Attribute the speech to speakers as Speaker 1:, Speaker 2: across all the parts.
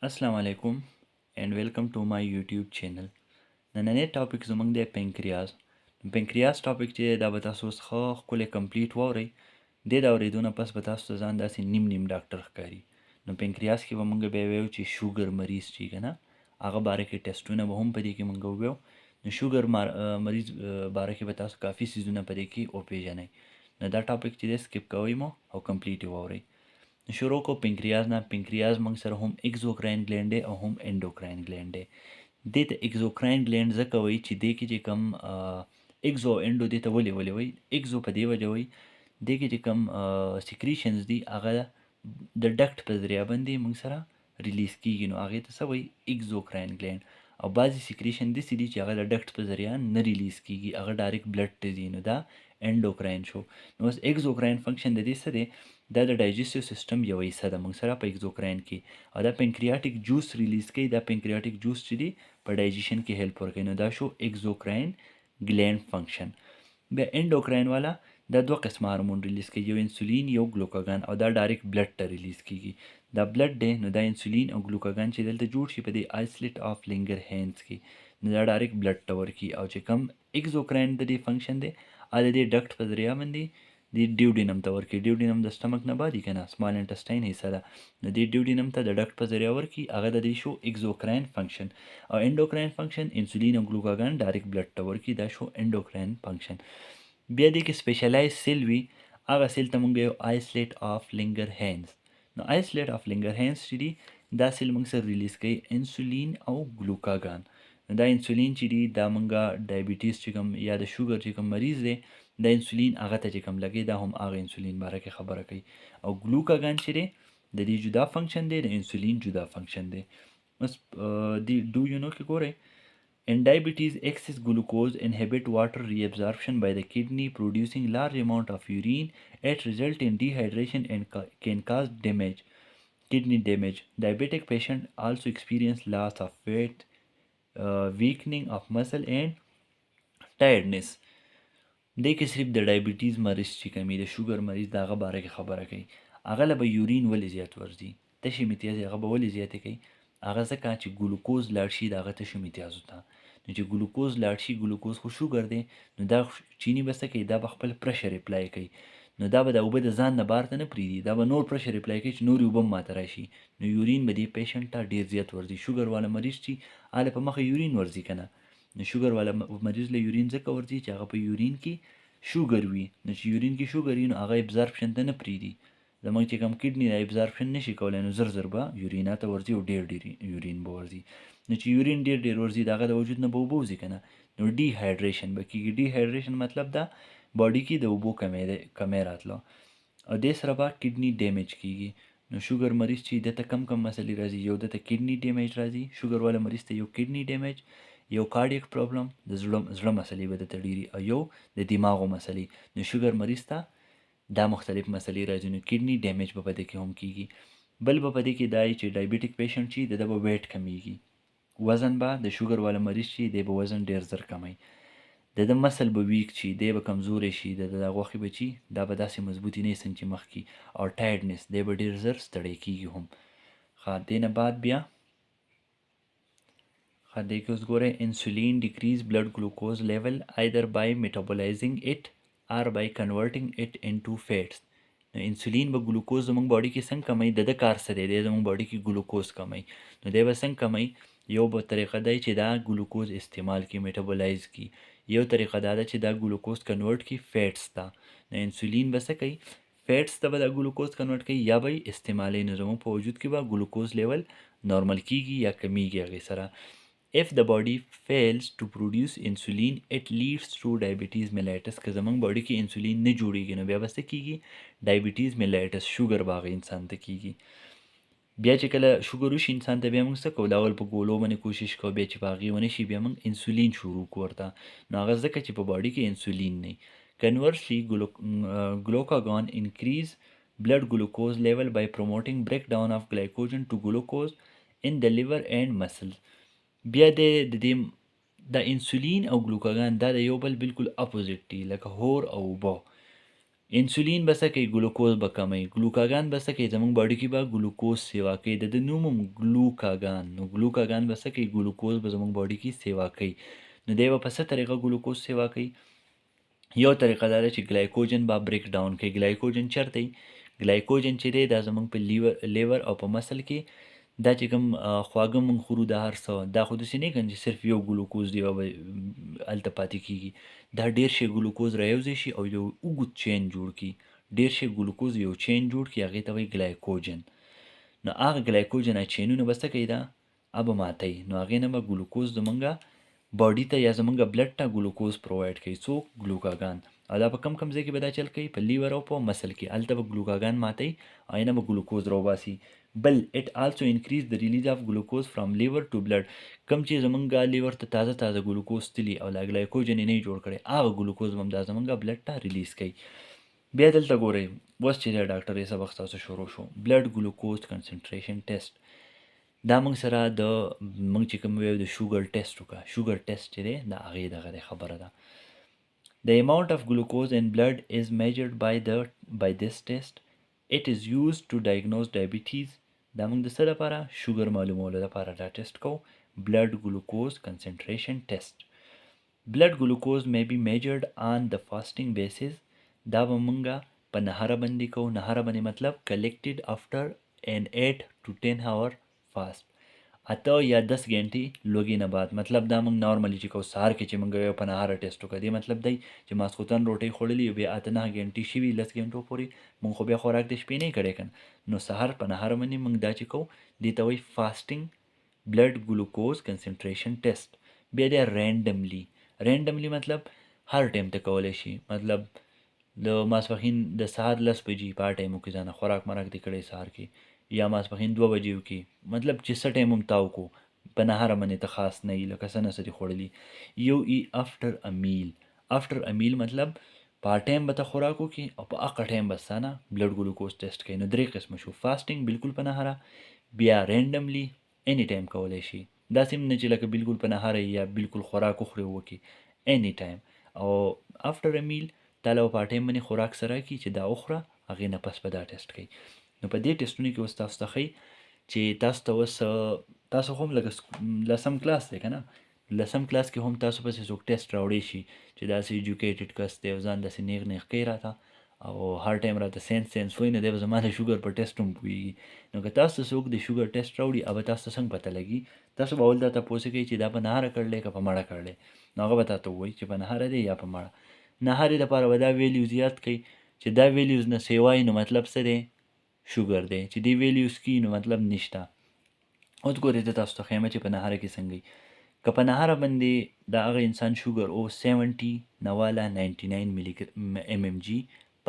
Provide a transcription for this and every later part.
Speaker 1: Assalamu alaikum and welcome to my YouTube channel. نننی ټاپک زموږ د پنکریاس ټاپک چې دا به تاسو اوس ښکلی کمپلیټ واورئ. دې د اورېدو نه پس به تاسو ته ځان داسې نیم نیم ډاکټر ښکاري. نو پنکریاس کې به موږ بیا وایو چې شوګر مریض چې که نه هغه باره کې ټسټونه به هم په دې کې موږ ووایو. نو شوګر مریض باره کې به تاسو کافي څیزونه په دې کې وپېژنئ. نو دا ټاپک چې دی سکپ کوئ مو او کمپلیټ یې واورئ. شروع کو پنکریاز نه. پنکریاز موږ سره هم اکزوکراین ګلینډ دی او هم انډوکراین ګلینډ دی. دې ته اکزوکراین ګلینډ ځکه وایي چې دې کې چې کوم اکزو انډو دې ته ولې وایي. اکزو په دې وجه وایي دې کې چې کوم سیکریشنز دي هغه د ډکټ په ذریعه باندې موږ سره ریلیز کیږي. نو هغې ته څه وایي اکزوکراین ګلینډ. او بعضې سیکریشن داسې دي چې هغه د ډکټ په ذریعه نه ریلیز کیږي، هغه ډایرکټ بلډ ته ځي. نو دا انډوکراین شو. نو اوس اکزوکراین فنکشن د دې څه دی؟ دا د ډایجسټیو سیستم یوه حصه ده موږ سره په اکزوکراین کې، او دا پنکریاټیک جوس ریلیز کوي. دا پنکریاټیک جوس چې دی په ډایجیشن کې هیلپ ورکوي. نو دا شو اکزوکراین ګلینډ فنکشن. بیا انډوکراین والا دا دوه قسمه هارمون ریلیز کوي، یو انسولین یو ګلوکاګان، او دا ډایرکټ بلډ ته ریلیز کیږي. دا بلډ دی نو دا انسولین او ګلوکاګان چې دلته جوړ شي په دې آیسلیټ آف لینګر هینز کې، نو دا ډایرکټ بلډ ته ورکي. او چې کوم اکزوکراین د دې فنکشن دی هغه د دې ډکټ په ذریعه باندې د ډیوډینم ته ورکي. ډیوډینم د سټمک نه بعد که نه سمال انټسټاین حصه ده، نو دې ډیوډینم ته د ډکټ په ذریعه ورکي. هغه د دې شو اکزوکراین فنکشن. او انډوکراین فنکشن انسولین او ګلوکاګان ډایرکټ بلډ ته ورکي. دا شو انډوکراین فنکشن. بیا دې کې سپیشلایز سیل وي، هغه سیل ته مونږ یو آیسلیټ آف لینګر هینز. نو آیسلیټ آف لینګر هینز چې دي دا سیل مونږ سره ریلیز کوي انسولین او ګلوکاګان. نو دا انسولین چې دي دا مونږه ډایبیټیز چې کوم یا د شوګر چې کوم مریض دی دا انسولین هغه ته چې کوم لګي دا هم هغه انسولین باره کې خبره کوي. او ګلوکاګان چې دی د دې جدا فنکشن دی، د انسولین جدا فنکشن دی. اوس دی ډو یو نو کې ګورئ. In diabetes, excess glucose inhibit water reabsorption by the kidney, producing large amount of urine. It result in dehydration and can cause damage, kidney damage. Diabetic patient also experience loss of weight, weakening of muscle and tiredness. دې کې صرف د ډایبیټیز مریض چې کمی د شوګر مریض د هغه باره کې خبره کوي. هغه له به یورین ولې زیات ورځي، تشې میتیازې هغه به ولې زیاتې کوي؟ هغه ځکه چې ګلوکوز لاړ شي د هغه تشو میتیازو ته. نو چې ګلوکوز لاړ شي، ګلوکوز خو شوګر دی، نو دا چینی به څه کوي؟ دا به خپل پرشر اپلای کوي. نو دا به د اوبه د ځان نه بار ته نه پرېږدي، دا به نور پرشر اپلای کوي چې نورې اوبه هم ماته راشي. نو یورین به دې پیشنټ ته ډېر زیات ورځي. شوګر والا مریض چې هله په مخه یورین ورځي که نه، نو شوګر والا مریض له یورین ځکه ورځي چې هغه په یورین کې شوګر وي. نو چې یورین کې شوګر وي نو هغه ابزارپشن ته نه پرېږدي. زموږ چې کوم کډني د ابزارپشن نشي کولی نو زر زر به یورینا ته ورځي او ډېر یورین به ورځي. نو چې یورین ډېر ورځي د هغه د وجود نه به اوبه وځي که نه، نو ډي هایډریشن به کېږي. ډي هایډریشن مطلب دا باډي کې د اوبو کمی راتله، او دې سره به کډني ډیمیج کېږي. نو شوګر مریض چې دته کم مسلې راځي، یو دته کډني ډیمیج راځي، شوګر والا مریض ته یو کډني ډیمیج، یو کارډیک پرابلم د زړه مسلې به دته ډېري، او یو د دماغو مسلې. نو شوګر مریض ته دا مختلف مسلې راځي. نو کډني ډیمیج به په دې کې هم کېږي. بل به په دې کې دا چې ډایبیټیک پیشنټ چې د به ویټ کمیږي، وزن به د شوګر والا مریض چې دی به وزن ډېر زر کمی، د مسل به ویک شي، دی به کمزوری شي، د غوښې به چې دا به داسې مضبوطي نه څنګه چې مخکې، او ټایډنس دی به ډېر زر ستړی کېږي هم. ښه دې نه بعد بیا دې کې اوس ګورئ انسولین ډیکریز بلډ ګلوکوز لیول ایدر بای میټابولایزینګ اټ or by converting it into fats. نو انسولین به ګلوکوز زموږ باډي کې څنګه کمی؟ د کار څه دی؟ دی زموږ باډي کې ګلوکوز کمی. نو دی به څنګه کمی؟ یو به طریقه دی چې دا ګلوکوز استعمال کی، میټابولایز کی. یو طریقه دا ده چې دا ګلوکوز کنورټ کی فیټس ته. نو انسولین به څه کوي؟ فیټس ته به دا ګلوکوز کنورټ کوي یا به استعمالوي. نو زموږ په وجود کې به ګلوکوز لیول نارمل کیږي یا کمیږي هغې سره. If the body fails to produce insulin, it leads to diabetes mellitus. که زمونږ باډي کې انسولین نه جوړیږي نو بیا به څه کیږي؟ ډایبیټیز میلایټس، شوګر به هغه انسان ته کیږي. بیا چې کله شوګر وشي انسان ته بیا موږ څه کوو؟ اول په ګولو باندې کوشش کوو، بیا چې په هغې ونه شي بیا موږ انسولین شروع کوو ورته. نو هغه ځکه چې په باډي کې انسولین نه. Conversely, glucagon increase blood glucose level by promoting breakdown of glycogen to glucose in the liver and muscles. بیا د انسولین او ګلوکاګان دا د یو بل بالکل اپوزیټ دي، لکه هور او اوبه. انسولین به څه کوي؟ ګلوکوز به کموي. ګلوکاګان به څه کوي؟ زموږ باډي کې به ګلوکوز سیوا کوي. د نوم هم ګلوکاګان. نو ګلوکاګان به څه کوي؟ ګلوکوز به زموږ باډي کې سیوا کوي. نو دی به په څه طریقه ګلوکوز سیوا کوي؟ یو طریقه دا ده چې ګلایکوجن به بریک ډاون کوي. ګلایکوجن چېرته وي؟ ګلایکوجن چې دی دا زموږ په لیور او په مسل کې دا چې کوم خواږه مونږ خورو دا هر څه دا خو داسې نه کنه چې صرف یو ګلوکوز دی او هلته پاتې کېږي. دا ډېر شی ګلوکوز رایوځای شي او یو اوږد چین جوړ کړي. ډېر شی ګلوکوز یو چین جوړ کړي، هغې ته وایي ګلایکوجن. نو هغه ګلایکوجن چینونه به څه کوي؟ دا به ماتوي. نو هغې نه به ګلوکوز زمونږ باډي ته یا زمونږ بلډ ته ګلوکوز پرووایډ کوي. څوک؟ ګلوکاګان. او دا په کم ځای کې به دا چل کوي؟ په لیور او په مسل کې. هلته به ګلوکاګان ماتوي او نه به ګلوکوز راوباسي. بل اټ آلسو انکریز د ریلیز آف ګلوکوز فرام لیور ټو بلډ. کم چې زمونږ لیور ته تازه ګلوکوز تلي او لا ګلایکوجن یې نه جوړ کړی، هغه ګلوکوز به هم دا زمونږ بلډ ته ریلیز کوي. بیا دلته ګورئ، اوس چې دی ډاکټر یې سبق ستاسو شروع شو. بلډ ګلوکوز کنسنټریشن ټیسټ. دا موږ سره د موږ چې کوم ویو د شوګر ټیسټ وکړه. شوګر ټیسټ چې دی د هغې دغه دی خبره ده. The amount of glucose in blood is measured by this test. It is used to diagnose diabetes. دا موږ د څه لپاره؟ شوګر معلومولو لپاره دا ټیسټ کوو. blood glucose concentration test. blood glucose may be measured on the fasting basis. دا به مونږه په نهاره باندې کوو. نهاره باندې مطلب collected after an 8 to 10 hour fast. 8 یا 10 غنټې لوګي نه بعد. مطلب دا مونږ نارملی چې کوو سهار کې چې مونږ یو په نهاره ټیسټ وکړو، دې مطلب دی چې ماسخوتن روټۍ خوړلې بیا 8-9 غنټې شوي 10 غنټو پورې مونږ خو بیا خوراک د شپې نه کړی کنه. نو سهار په نهاره باندې مونږ دا چې کوو دې ته وایي فاسټینګ بلډ ګلوکوز کنسنټریشن ټیسټ. بیا دی رینډملی مطلب هر ټایم ته کولی شي. مطلب د ماسپښین د سهار 10 بجې په هغه ټایمو کې ځانه خوراک مراک دې کړی سهار کې، یا ماسپښین 2 بجې وکړي. مطلب چې څه ټایم هم تاو کو په نهاره باندې ته خاص نه وي لکه څه نه څه دې خوړلي. یو ای افټر ا میل. افټر ا میل مطلب په ټایم به ته خوراک وکړي او په هغه ټایم به ستانه بلډ ګلوکوز ټیسټ کوي. نو 3 قسمه شو. فاسټینګ بالکل په نهاره، بیا رینډملی اني ټایم کولی شي. داسې هم نه چې لکه بالکل په نهاره یا بالکل خوراک وخوري وکړي، اني ټایم. او افټر ا میل تاله په ټایم باندې خوراک سره کی چې دا وخوره، هغې نه پس به دا ټیسټ کوي. نو په دې ټیسټونو کې اوس تاسو ته ښایي چې تاسو ته اوس تاسو هم لکه 10م کلاس دی که نه، 10م کلاس کې هم تاسو پسې څوک ټیسټ راوړی شي چې داسې ایجوکیټډ کس دی او ځان داسې نیغ کوي راته او هر ټایم راته ساینس وایي، نو دی به زما د شوګر په ټیسټ هم پوهېږي. نو که تاسو ته څوک د شوګر ټیسټ راوړي او تاسو ته څنګه پته لګي؟ تاسو به اول دا تپوس کوئ چې دا په نهاره کړلی که په مړه کړلی. نو هغه به تاته ووایي چې په نهاره دی یا په مړه. نهارې دپاره به دا ویلیوز یاد کړئ چې دا ویلیوز نه سیوای نو مطلب څه دی؟ شوګر دی. چې دی ویلیوز کی نو مطلب نشته. اوس ګورئ زه تاسو ته ښیم چې په نهاره کې څنګه وي. که په نهاره باندې د هغه انسان شوګر او 70 نواله 99 mmg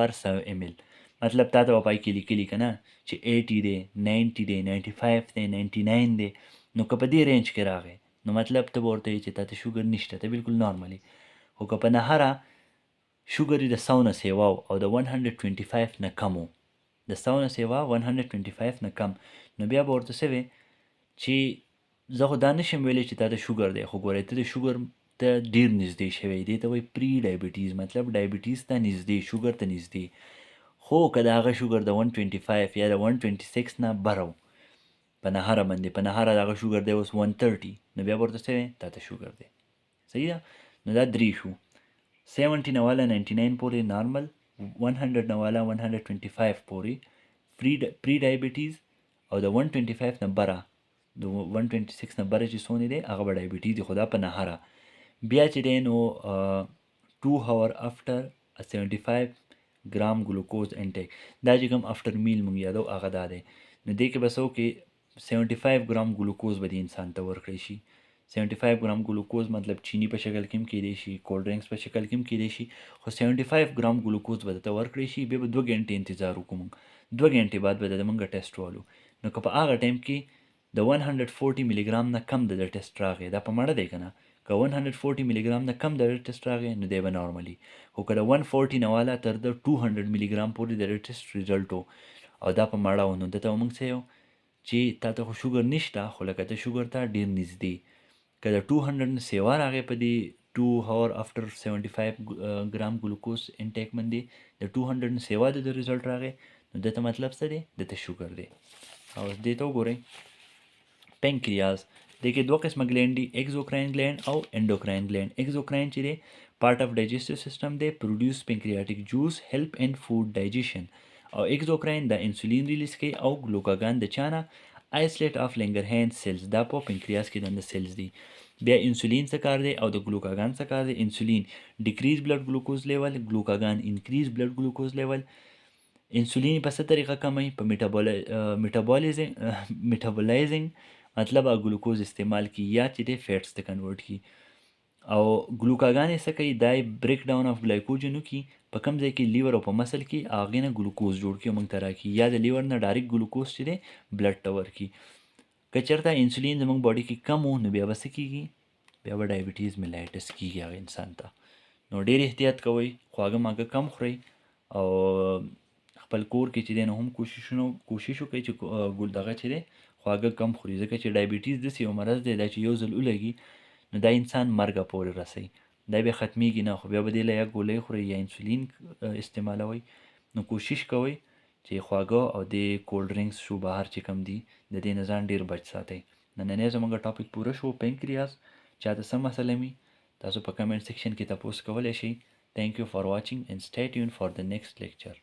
Speaker 1: پر 100 ml، مطلب تا ته به پای کې لیکلي که نه چې 80 دی 90 دی 95 دی 99 دی. نو که په دې رینج کې راغی نو مطلب ته به ورته وایي چې تا ته شوګر نشته، ته بالکل نارملی. خو که په نهاره شوګر یې د 100 نه سیوا او د 125 نه کم و، د 100 نه سیوا 125 نه کم، نو بیا به ورته څه وی چې زه خو دا نشم ویلی چې تا د شوګر دی، خو ګورئ ته د شوګر ته ډېر نږدې شوی. دې ته وایي پری ډایبټیز، مطلب ډایبټیز ته نږدې، شوګر ته نږدې. خو که د هغه شوګر د 125 یا د 126 نه بره و په نهاره باندې، په نهاره د هغه شوګر دی اوس 130، نو بیا به ورته څه وی تا ته شوګر دی. صحیح ده؟ نو دا 3 شو. 70 نه والا 99 پورې نارمل، 100 نه والا 125 پورې پری ډایبټیز، او د 125 نه بره د 126 نه بره چې څونه دی هغه به ډایبټیز دی، خو دا په نهاره. بیا چې دی نو 2 hour after 75 ګرام ګلوکوز انټیک، دا چې کوم افټر میل مونږ یادو هغه دا دی. نو دې کې به څه وکړي 75 ګرام ګلوکوز به دې انسان ته ورکړی شي. 75 ګرام ګلوکوز مطلب چینی په شکل کې هم کیدی شي، کولډ ډرنکس په شکل کې هم کیدی شي، خو 75 ګرام ګلوکوز به ته ورکړی شي. بیا به 2 غنټې انتظار وکړو موږ، 2 غنټې بعد به د موږ ټیسټ والو. نو که په هغه ټایم کې د 140 ملي ګرام نه کم د ټیسټ راغی، دا په مړه دی که نه، که 140 ملي ګرام نه کم د ټیسټ راغی نو دی به نارملی. خو که د 140 نه والا تر د 200 ملي ګرام پورې د ټیسټ ریزلټ و او دا په مړه و، نو دته موږ څه یو چې تا ته خو شوګر نشته، خو لکه ته شوګر ته ډېر نږدې. که د 200 نه سیوا راغی په دې 2 hour after 75 ګرام ګلوکوز انټیک باندې د 207 د ریزلټ راغی، نو دته مطلب څه دی؟ دته شوګر دی. او دې ته وګورئ پینکریاز د کې دوه قسمه ګلینډ دي، اکزوکراین ګلینډ او انډوکراین ګلینډ. اکزوکراین چې دی پارت اف ډایجسټیو سیستم دی، پروډیوس پینکریاټیک جوس هیلپ ان فود ډایجیشن. او اکزوکراین د انسولین ریلیز کوي او ګلوکاګان د چانه آیسلیټ اف لنګرهینز سیلز، دا په پینکریاس کې دنده سیلز دي. بیا انسولین څه کار دی او د ګلوکاګان څه کار دی؟ انسولین ډیکریز بلډ ګلوکوز لیول، ګلوکاګان انکریز بلډ ګلوکوز لیول. انسولین په څه طریقه کموي؟ په میټابولایزینګ مطلب ګلوکوز استعمال کی یا چې دی فیټس ته کنورټ کی. او ګلوکاګان یې څه کوي؟ دا بریک ډاون اف ګلایکوجن وکړي په کوم ځای کې؟ لیور او په مسل کې، هغې نه ګلوکوز جوړ کړي او موږ ته راکړي، یا د لیور نه ډایرکټ ګلوکوز چې دی بلډ ته ورکړي. که چېرته انسولین زموږ باډي کې کم و نو بیا به څه کېږي؟ بیا به ډایبټیز میلایټس کېږي هغه انسان ته. نو ډېر احتیاط کوئ، خواږه ماږه کم خورئ او خپل کور کې چې دی نو هم کوشش وکړئ چې دغه چې دی خواږه کم خوري، ځکه چې ډایبټیز داسې یو مرض دی دا چې یو ځل ولګي نو دا انسان مرګه پورې رسوي، دا بیا ختمیږي نه، خو بیا به دې له یا ګولۍ خورئ یا انسولین استعمالوئ. نو کوشش کوئ چې خواږه او د کولډ ډرینکس شو بهر چې کم دي د دې نه ځان ډېر بچ ساتئ. نننی زموږ ټاپک پوره شو پینکریاز. چاته څه مسله وي تاسو په کمنټ سیکشن کې تپوس کولی شئ. Thank you for watching and stay tuned for the next lecture.